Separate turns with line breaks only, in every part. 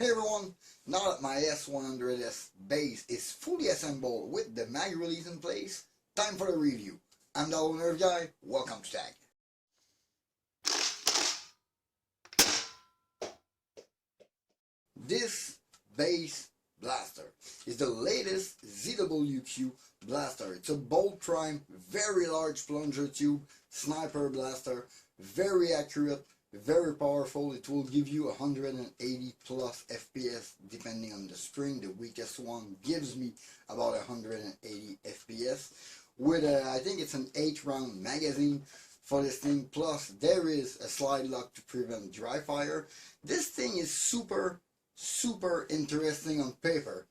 Hey everyone, now that my S100s Baize is fully assembled with the mag release in place, time for the review. I'm the owner guy, welcome to Tag. This Baize blaster is the latest ZWQ blaster. It's a bolt prime, very large plunger tube, sniper blaster, very accurate, very powerful. It will give you 180 plus FPS depending on the spring. The weakest one gives me about 180 FPS with I think it's an 8-round magazine for this thing, plus there is a slide lock to prevent dry fire. This thing is super interesting on paper,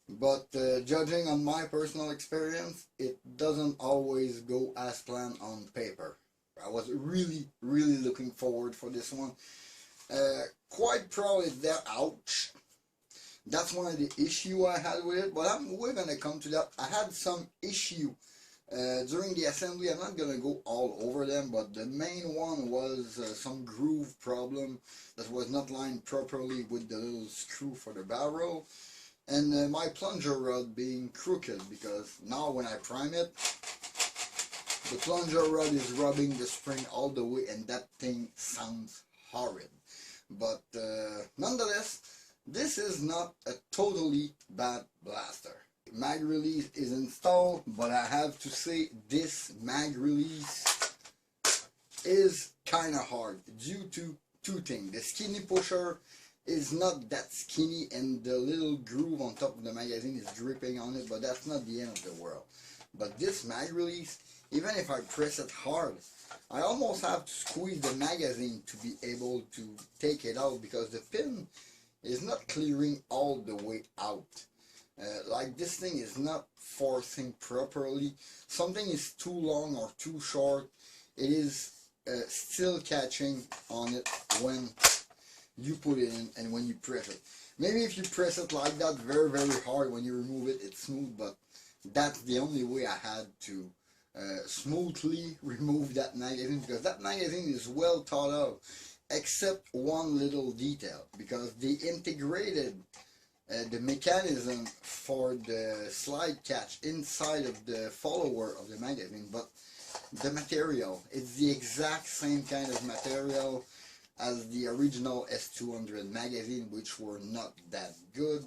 but judging on my personal experience, it doesn't always go as planned on paper. I was really looking forward for this one. Quite proud of that. Ouch. That's one of the issue I had with it, but we're gonna come to that. I had some issue during the assembly. I'm not gonna go all over them, but the main one was some groove problem that was not lined properly with the little screw for the barrel, and my plunger rod being crooked, because now when I prime it, the plunger rod is rubbing the spring all the way, and that thing sounds horrid. But nonetheless, this is not a totally bad blaster. Mag release is installed, but I have to say this mag release is kind of hard due to two things. The skinny pusher is not that skinny, and the little groove on top of the magazine is dripping on it, but that's not the end of the world. But this mag release, even if I press it hard, I almost have to squeeze the magazine to be able to take it out, because the pin is not clearing all the way out. Like this thing is not forcing properly. Something is too long or too short. It is still catching on it when you put it in and when you press it. Maybe if you press it like that very hard, when you remove it, it's smooth, but that's the only way I had to smoothly remove that magazine, because that magazine is well thought of, except one little detail, because they integrated the mechanism for the slide catch inside of the follower of the magazine, but the material, it's the exact same kind of material as the original S200 magazine, which were not that good.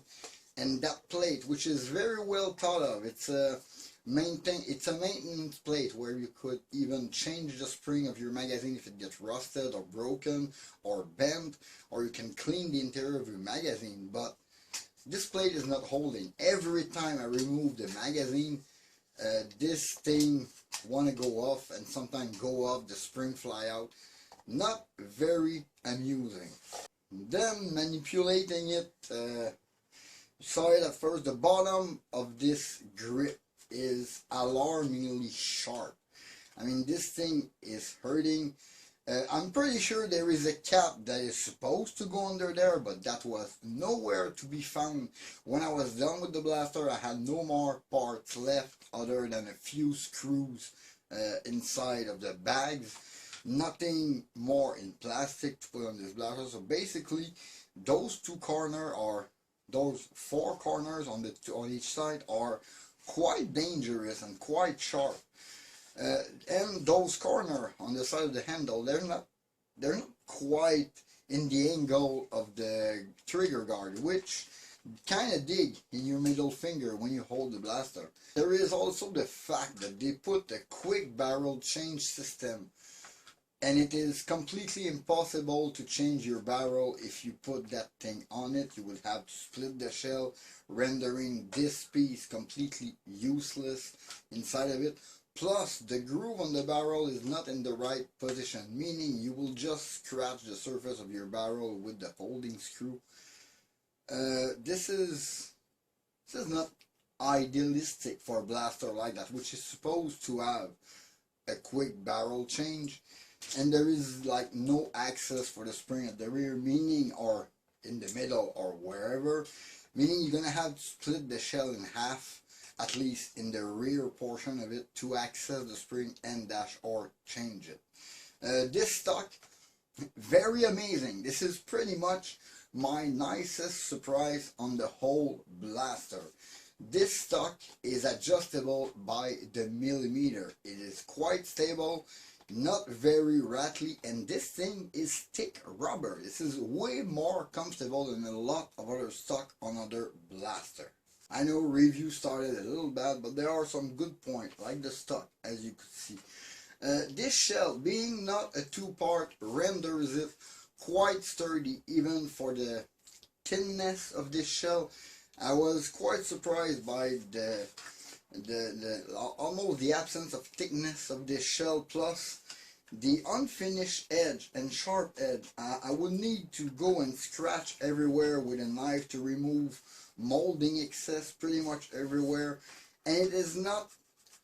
And that plate, which is very well thought of, it's a maintenance plate where you could even change the spring of your magazine if it gets rusted or broken or bent, or you can clean the interior of your magazine. But this plate is not holding. Every time I remove the magazine, this thing want to go off, and sometimes go off, the spring fly out. Not very amusing. Then manipulating it, saw it at first, the bottom of this grip is alarmingly sharp. I mean, this thing is hurting. I'm pretty sure there is a cap that is supposed to go under there, but that was nowhere to be found. When I was done with the blaster, I had no more parts left other than a few screws inside of the bags. Nothing more in plastic to put on this blaster. So basically, those two corners, or those four corners on each side, are quite dangerous and quite sharp. And those corners on the side of the handle, they're not quite in the angle of the trigger guard, which kind of dig in your middle finger when you hold the blaster. There is also the fact that they put a quick barrel change system, and it is completely impossible to change your barrel if you put that thing on it. You will have to split the shell, rendering this piece completely useless inside of it. Plus, the groove on the barrel is not in the right position, meaning you will just scratch the surface of your barrel with the holding screw. This is not idealistic for a blaster like that, which is supposed to have a quick barrel change. And there is like no access for the spring at the rear, meaning, or in the middle or wherever, meaning you're gonna have to split the shell in half, at least in the rear portion of it, to access the spring and dash or change it. This stock, very amazing. This is pretty much my nicest surprise on the whole blaster. This stock is adjustable by the millimeter. It is quite stable, not very rattly, and this thing is thick rubber. This is way more comfortable than a lot of other stock on other blaster. I know review started a little bad, but there are some good points, like the stock, as you could see. This shell, being not a two-part, renders it quite sturdy, even for the thinness of this shell. I was quite surprised by the almost the absence of thickness of this shell, plus the unfinished edge and sharp edge. I would need to go and scratch everywhere with a knife to remove molding excess pretty much everywhere, and it is not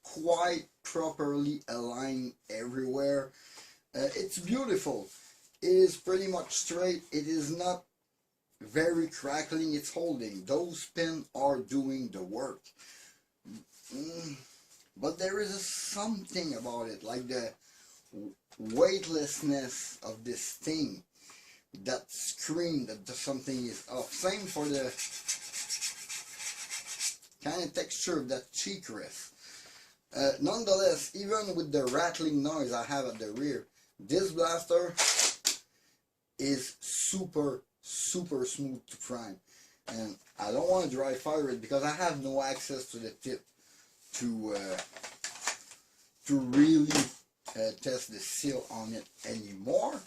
quite properly aligned everywhere. It's beautiful. It is pretty much straight. It is not very crackling. It's holding. Those pins are doing the work. But there is something about it, like the weightlessness of this thing, that scream that something is off. Same for the kind of texture of that cheek rest. Nonetheless, even with the rattling noise I have at the rear, this blaster is super smooth to prime, and I don't want to dry fire it because I have no access to the tip to really test the seal on it anymore.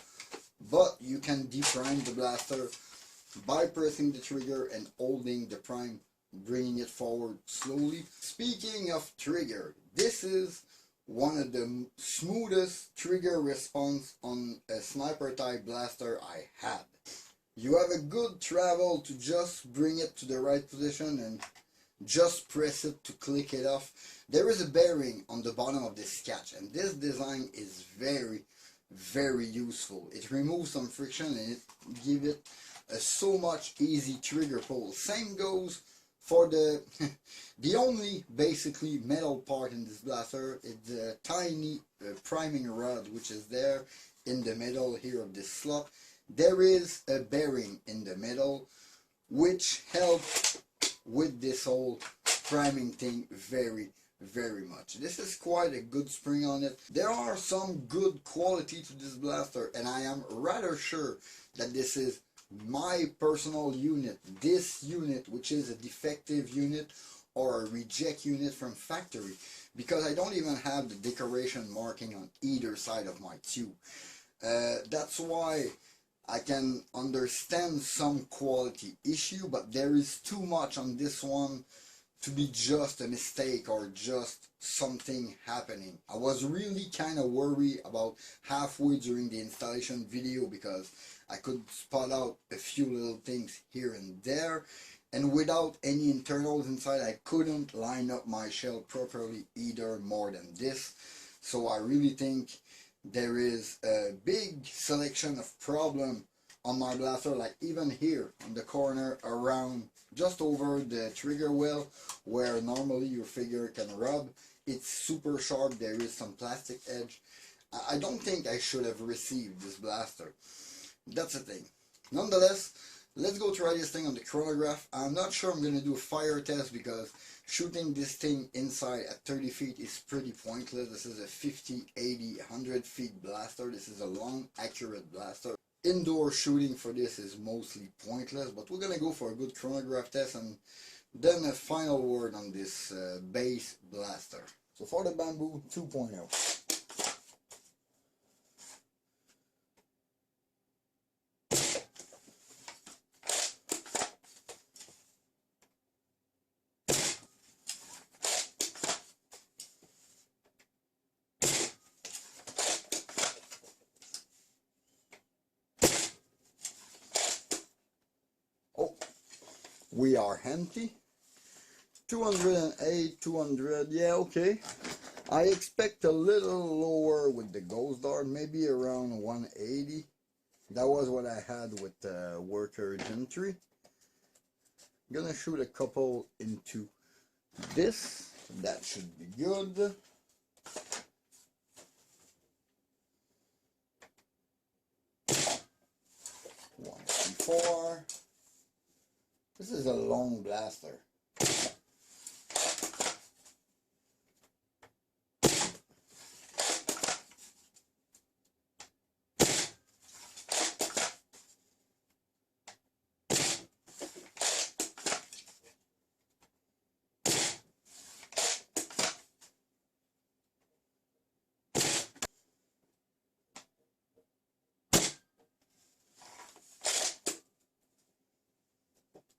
But you can deprime the blaster by pressing the trigger and holding the prime, bringing it forward slowly. Speaking of trigger, this is one of the smoothest trigger response on a sniper type blaster I had. You have a good travel to just bring it to the right position and just press it to click it off. There is a bearing on the bottom of this catch, and this design is very useful. It removes some friction and it gives it a so much easy trigger pull. Same goes for the the only basically metal part in this blaster is the tiny priming rod, which is there in the middle here of this slot. There is a bearing in the middle which helps with this whole priming thing very much. This is quite a good spring on it. There are some good quality to this blaster, and I am rather sure that this is my personal unit. This unit, which is a defective unit or a reject unit from factory, because I don't even have the decoration marking on either side of my tube. That's why I can understand some quality issue, but there is too much on this one to be just a mistake or just something happening. I was really kind of worried about halfway during the installation video because I could spot out a few little things here and there, and without any internals inside I couldn't line up my shell properly either, more than this. So I really think there is a big selection of problem on my blaster, like even here on the corner around just over the trigger well where normally your finger can rub. It's super sharp. There is some plastic edge. I don't think I should have received this blaster. That's the thing. Nonetheless, let's go try this thing on the chronograph. I'm not sure I'm going to do a fire test because shooting this thing inside at 30 feet is pretty pointless. This is a 50, 80, 100 feet blaster. This is a long, accurate blaster. Indoor shooting for this is mostly pointless, but we're going to go for a good chronograph test and then a final word on this Baize blaster. So for the Bamboo 2.0. We are empty. 208, 200, yeah, okay. I expect a little lower with the ghost dart, maybe around 180. That was what I had with the worker gentry. I'm gonna shoot a couple into this. That should be good. One, two, four. This is a long blaster.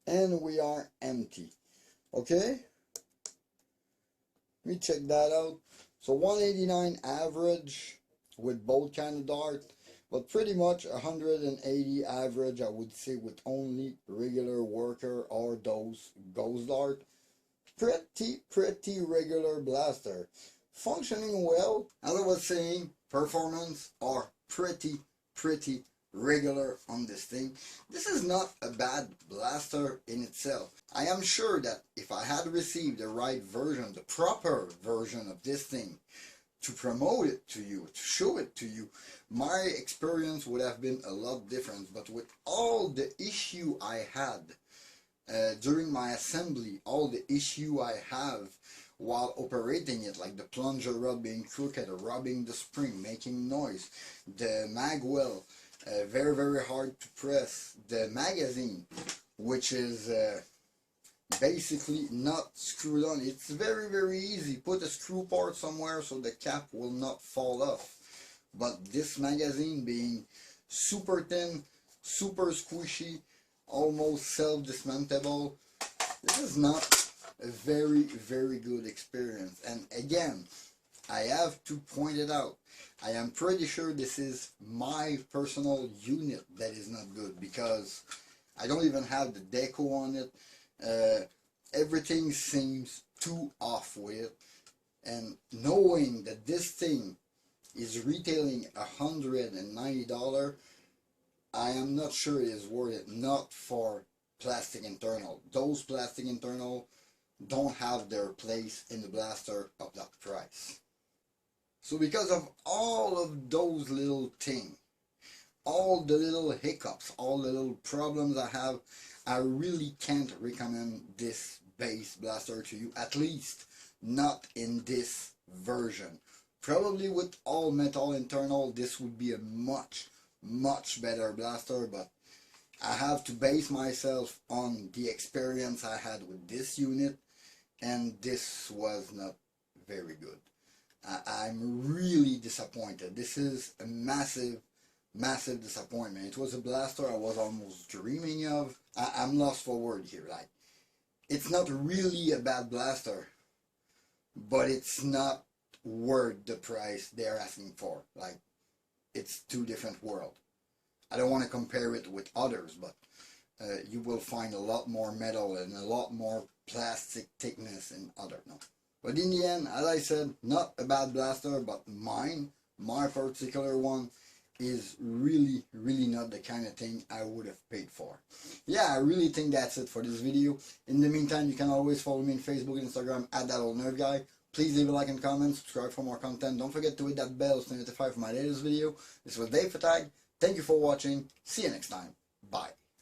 And we are empty. Okay, let me check that out. So 189 average with both kind of dart, but pretty much 180 average, I would say, with only regular worker or those ghost dart. Pretty regular blaster, functioning well. As I was saying, performance are pretty regular on this thing. This is not a bad blaster in itself. I am sure that if I had received the right version, the proper version of this thing, to promote it to you, to show it to you, my experience would have been a lot different. But with all the issue I had during my assembly, all the issue I have while operating it, like the plunger rod being crooked, rubbing the spring, making noise, the mag well, very hard to press, the magazine, which is basically not screwed on. It's very easy. Put a screw part somewhere so the cap will not fall off. But this magazine being super thin, super squishy, almost self-dismantleable, this is not a very good experience. And again, I have to point it out, I am pretty sure this is my personal unit that is not good, because I don't even have the deco on it. Everything seems too off with it, and knowing that this thing is retailing $190, I am not sure it is worth it. Not for plastic internal. Those plastic internal don't have their place in the blaster of that price. So because of all of those little things, all the little hiccups, all the little problems I have, I really can't recommend this Baize blaster to you, at least not in this version. Probably with all metal internal, this would be a much better blaster, but I have to base myself on the experience I had with this unit, and this was not very good. I'm really disappointed. This is a massive disappointment. It was a blaster I was almost dreaming of. I'm lost for word here. Like, it's not really a bad blaster, but it's not worth the price they're asking for. Like, it's two different worlds. I don't want to compare it with others, but you will find a lot more metal and a lot more plastic thickness in other. No. But in the end, as I said, not a bad blaster, but my particular one, is really not the kind of thing I would have paid for. Yeah, I really think that's it for this video. In the meantime, you can always follow me on Facebook and Instagram at @ThatOldNerdGuy. Please leave a like and comment, subscribe for more content. Don't forget to hit that bell to be notified for my latest video. This was Dave Fatag. Thank you for watching. See you next time. Bye.